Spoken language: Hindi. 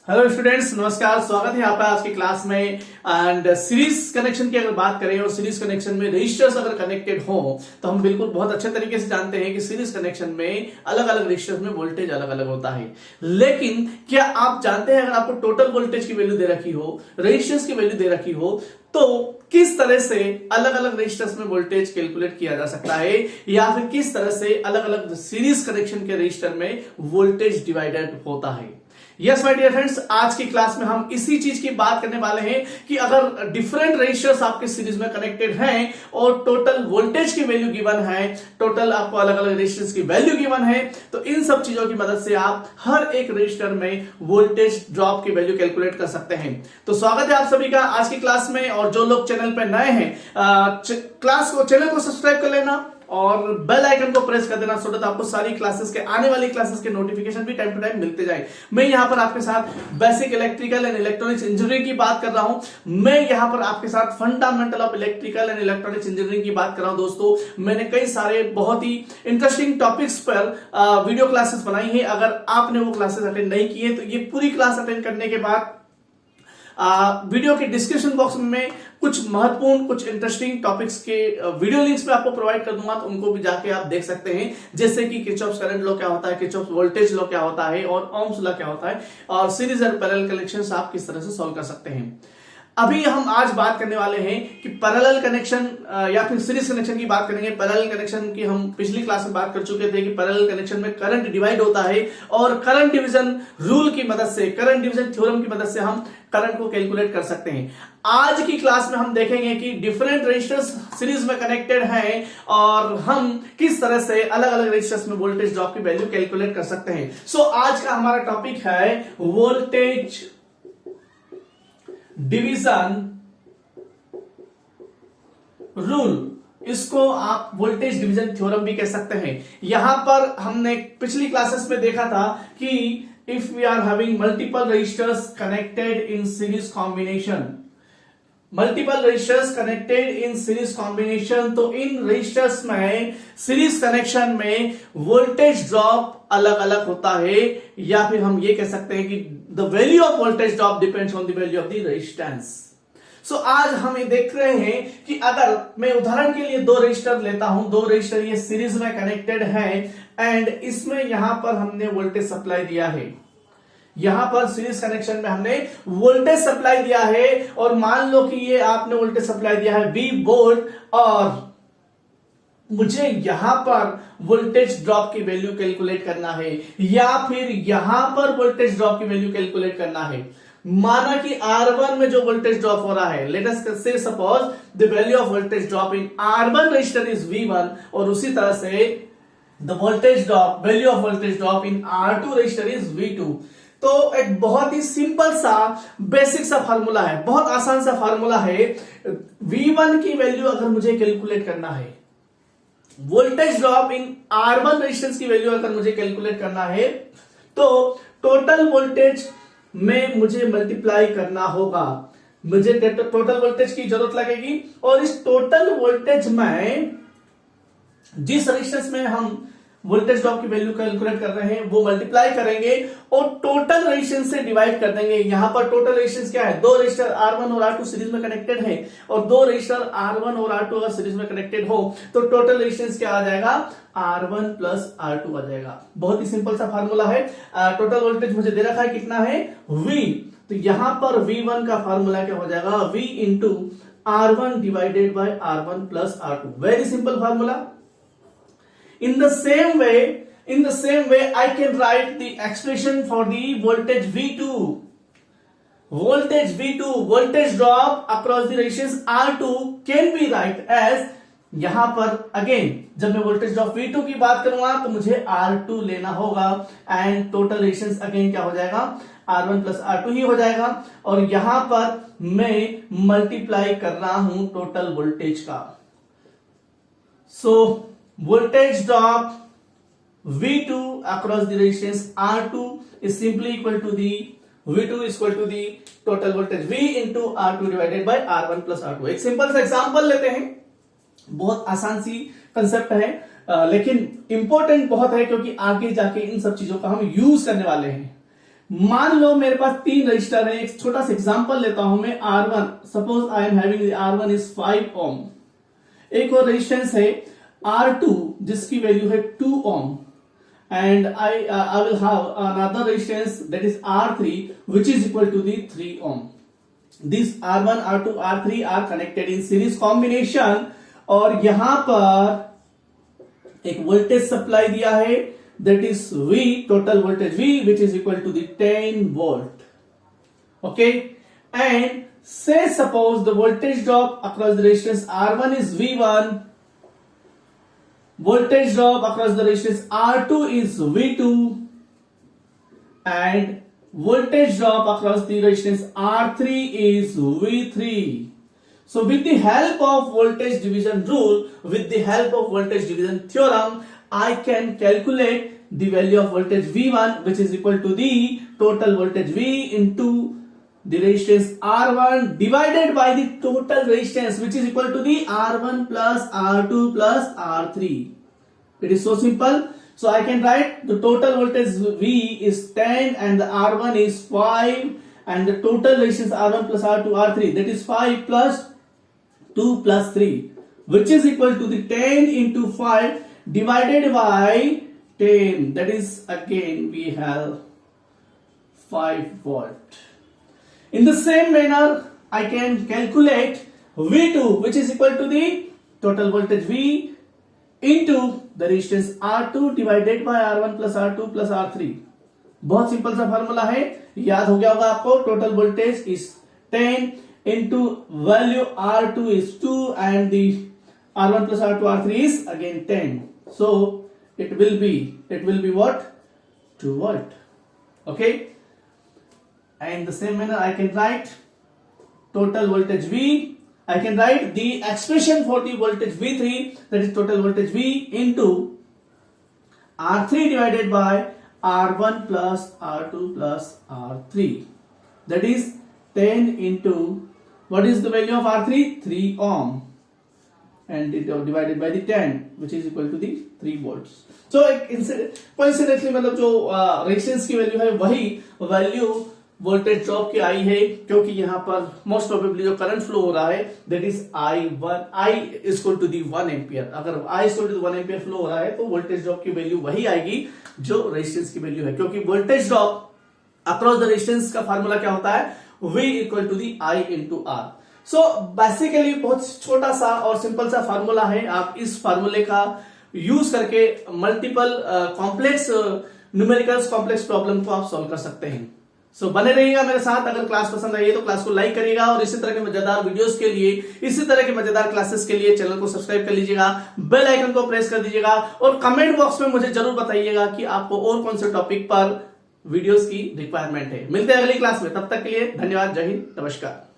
हेलो स्टूडेंट्स, नमस्कार। स्वागत है आपका आज की क्लास में। एंड सीरीज कनेक्शन की अगर बात करें और सीरीज कनेक्शन में रजिस्टर्स अगर कनेक्टेड हो तो हम बिल्कुल बहुत अच्छे तरीके से जानते हैं कि सीरीज कनेक्शन में अलग अलग रजिस्टर्स में वोल्टेज अलग अलग होता है। लेकिन क्या आप जानते हैं, अगर आपको टोटल वोल्टेज की वैल्यू दे रखी हो, रजिस्टर्स की वैल्यू दे रखी हो, तो किस तरह से अलग अलग रजिस्टर्स में वोल्टेज कैलकुलेट किया जा सकता है, या फिर किस तरह से अलग अलग सीरीज कनेक्शन के रजिस्टर में वोल्टेज डिवाइडेड होता है। यस माय डियर फ्रेंड्स, आज की क्लास में हम इसी चीज की बात करने वाले हैं कि अगर डिफरेंट रजिस्टर्स आपके सीरीज में कनेक्टेड हैं और टोटल वोल्टेज की वैल्यू गिवन है, टोटल आपको अलग अलग रजिस्टर्स की वैल्यू गिवन है, तो इन सब चीजों की मदद से आप हर एक रजिस्टर में वोल्टेज ड्रॉप की वैल्यू कैलकुलेट कर सकते हैं। तो स्वागत है आप सभी का आज की क्लास में। और जो लोग चैनल पर नए हैं, चैनल को सब्सक्राइब कर लेना और बेल आइकन को प्रेस कर देना, सो दैट आपको सारी क्लासेस के आने वाली क्लासेस के नोटिफिकेशन भी टाइम टू टाइम मिलते जाए। मैं यहां पर आपके साथ basic electrical and electronics engineering की बात कर रहा हूं। मैं यहां पर आपके साथ fundamental of electrical and electronics engineering की बात कर रहा हूं। दोस्तों, मैंने कई सारे बहुत ही इंटरेस्टिंग टॉपिक्स पर वीडियो क्लासेस बनाई है। अगर आपने वो क्लासेस अटेंड नहीं किए तो ये पूरी क्लास अटेंड करने के बाद वीडियो के डिस्क्रिप्शन बॉक्स में कुछ महत्वपूर्ण, कुछ इंटरेस्टिंग टॉपिक्स के वीडियो लिंक्स में आपको प्रोवाइड कर दूंगा, तो उनको भी जाके आप देख सकते हैं। जैसे कि किरचॉफ्स करंट लॉ क्या होता है, किरचॉफ्स वोल्टेज लॉ क्या होता है, और ओम्स लॉ क्या होता है, और सीरीज और पैरेलल कनेक्शंस आप किस तरह से सॉल्व कर सकते हैं। अभी हम आज बात करने वाले हैं कि पैरेलल कनेक्शन या फिर सीरीज कनेक्शन की बात करेंगे। पैरेलल कनेक्शन की हम पिछली क्लास में बात कर चुके थे कि पैरेलल कनेक्शन में करंट डिवाइड होता है और करंट डिवीजन रूल की मदद से, करंट डिवीजन थ्योरम की मदद से हम करंट को कैलकुलेट कर सकते हैं। आज की क्लास में हम देखेंगे कि डिफरेंट रजिस्टर्स सीरीज में कनेक्टेड हैं और हम किस तरह से अलग अलग रजिस्टर्स में वोल्टेज ड्रॉप की वैल्यू कैलकुलेट कर सकते हैं। सो आज का हमारा टॉपिक है वोल्टेज डिवीजन रूल। इसको आप वोल्टेज डिवीजन थ्योरम भी कह सकते हैं। यहां पर हमने पिछली क्लासेस में देखा था कि if we are having multiple resistors connected in series combination, multiple resistors connected in series combination, तो इन रजिस्टर्स में सीरीज कनेक्शन में वोल्टेज ड्रॉप अलग अलग होता है, या फिर हम ये कह सकते हैं कि the value of voltage drop depends on the value of the resistance. So आज हम ये देख रहे हैं कि अगर मैं उदाहरण के लिए दो रजिस्टर लेता हूं, दो रजिस्टर ये सीरीज में कनेक्टेड हैं एंड इसमें यहां पर हमने वोल्टेज सप्लाई दिया है, यहां पर सीरीज कनेक्शन में हमने वोल्टेज सप्लाई दिया है, और मान लो कि ये आपने वोल्टेज सप्लाई दिया है V वोल्ट, और मुझे यहां पर वोल्टेज ड्रॉप की वैल्यू कैलकुलेट करना है, या फिर यहां पर वोल्टेज ड्रॉप की वैल्यू कैलकुलेट करना है। माना कि R1 में जो वोल्टेज ड्रॉप हो रहा है, लेट अस से suppose the value of voltage drop in R1 register is V1, और उसी तरह से the voltage drop, value of voltage drop in R2 register is V2। तो एक बहुत ही सिंपल सा बेसिक सा फार्मूला है, बहुत आसान सा फार्मूला है। V1 की वैल्यू अगर मुझे कैलकुलेट करना है, voltage drop in R1 resistance की वैल्यू अगर मुझे कैलकुलेट करना है, तो टोटल वोल्टेज में मुझे मल्टीप्लाई करना होगा। मुझे टोटल वोल्टेज की जरूरत लगेगी, और इस टोटल वोल्टेज में जिस रेजिस्टेंस में हम वोल्टेज ड्रॉप की वैल्यू कैलकुलेट कर रहे हैं वो मल्टीप्लाई करेंगे और टोटल रेजिस्टेंस से डिवाइड कर देंगे। यहां पर टोटल रेजिस्टेंस क्या है, दो रेजिस्टर R1 और R2 सीरीज में कनेक्टेड है, और दो रेजिस्टर R1 और R2 अगर सीरीज में कनेक्टेड हो तो टोटल रेजिस्टेंस क्या आ जाएगा, R1 प्लस R2 आ जाएगा। बहुत ही सिंपल सा फार्मूला है। टोटल वोल्टेज मुझे दे रखा है कितना है, V, तो यहां पर V1 का फार्मूला क्या हो जाएगा, V into R1 divided by R1 plus R2। Very simple formula. In the same way, I can write the expression for the voltage V2. Voltage drop across the resistance R2 can be write as, यहां पर अगेन जब मैं वोल्टेज ड्रॉप V2 की बात करूंगा तो मुझे R2 लेना होगा, एंड टोटल रेजिस्टेंस अगेन क्या हो जाएगा, R1 प्लस R2 ही हो जाएगा, और यहां पर मैं मल्टीप्लाई कर रहा हूं टोटल वोल्टेज का। सो voltage drop V2 across the resistance R2 is simply equal to the V2 is equal to the total voltage V into R2 divided by R1 plus R2। एक सिंपल सा एग्जांपल लेते हैं, बहुत आसान सी कंसेप्ट है, लेकिन इंपॉर्टेंट बहुत है, क्योंकि आगे जाके इन सब चीजों का हम यूज करने वाले हैं। मान लो मेरे पास 3 रजिस्टर है, एक छोटा सा एग्जांपल लेता हूं मैं R1, suppose I am having R1 is 5 ओम। एक और रेजिस्टेंस है R2 जिसकी वैल्यू है 2 ओम, and I will have another resistance that is R3 which is equal to the 3 ohm. These R1, R2, R3 are connected in series combination और यहां पर एक वोल्टेज सप्लाई दिया है that is V, total voltage V which is equal to the 10 volt. Okay, and say suppose the voltage drop across the resistance R1 is V1, voltage drop across the resistance R2 is V2, and voltage drop across the resistance R3 is V3. So with the help of voltage division rule, with the help of voltage division theorem, I can calculate the value of voltage V1 which is equal to the total voltage V into the resistance R1 divided by the total resistance which is equal to the R1 plus R2 plus R3. It is so simple. So I can write the total voltage V is 10 and the R1 is 5 and the total resistance R1 plus R2 R3 that is 5 plus 2 plus 3 which is equal to the 10 into 5 divided by 10, that is again we have 5 volt. In the same manner I can calculate V2 which is equal to the total voltage V into the resistance R2 divided by R1 plus R2 plus R3. बहुत सिंपल सा फॉर्मूला है, याद हो गया होगा आपको। Total voltage is 10 into value R2 is 2 and the R1 plus R2 R3 is again 10. So it will be what? 2 volt. Okay, and the same manner I can write total voltage V. I can write the expression for the voltage V3 that is total voltage V into R3 divided by R1 plus R2 plus R3, that is 10 into what is the value of R3? 3 ohm and it divided by the 10 which is equal to the 3 volts. So coincidentally मतलब जो रेजिस्टेंस की वैल्यू है वही वैल्यू वोल्टेज ड्रॉप की आई है, क्योंकि यहाँ पर मोस्ट प्रोबेबली जो करंट फ्लो हो रहा है that is I is equal to the 1 ampere. अगर I is equal to 1 ampere flow हो रहा है तो वोल्टेज ड्रॉप की वैल्यू वही आएगी जो रेजिस्टेंस की वैल्यू है, क्योंकि voltage drop across the resistance का फार्मूला क्या होता है? V equal to the I into R। So basically बहुत छोटा सा और सिंपल सा फार्मूला है। आप इस फार्मूले का यूज करके multiple complex numericals complex problem को आप सॉल्व कर सकते हैं। सो बने रहिएगा मेरे साथ। अगर क्लास पसंद आई है तो क्लास को लाइक करिएगा और इसी तरह के मजेदार वीडियोस के लिए, इसी तरह के मजेदार क्लासेस के लिए चैनल को सब्सक्राइब कर लीजिएगा, बेल आइकन को प्रेस कर दीजिएगा और कमेंट बॉक्स में मुझे जरूर बताइएगा कि आपको और कौन से टॉपिक पर वीडियोस की रिक्वायरमेंट है। मिलते हैं अगली क्लास में, तब तक के लिए धन्यवाद। जय हिंद, नमस्कार।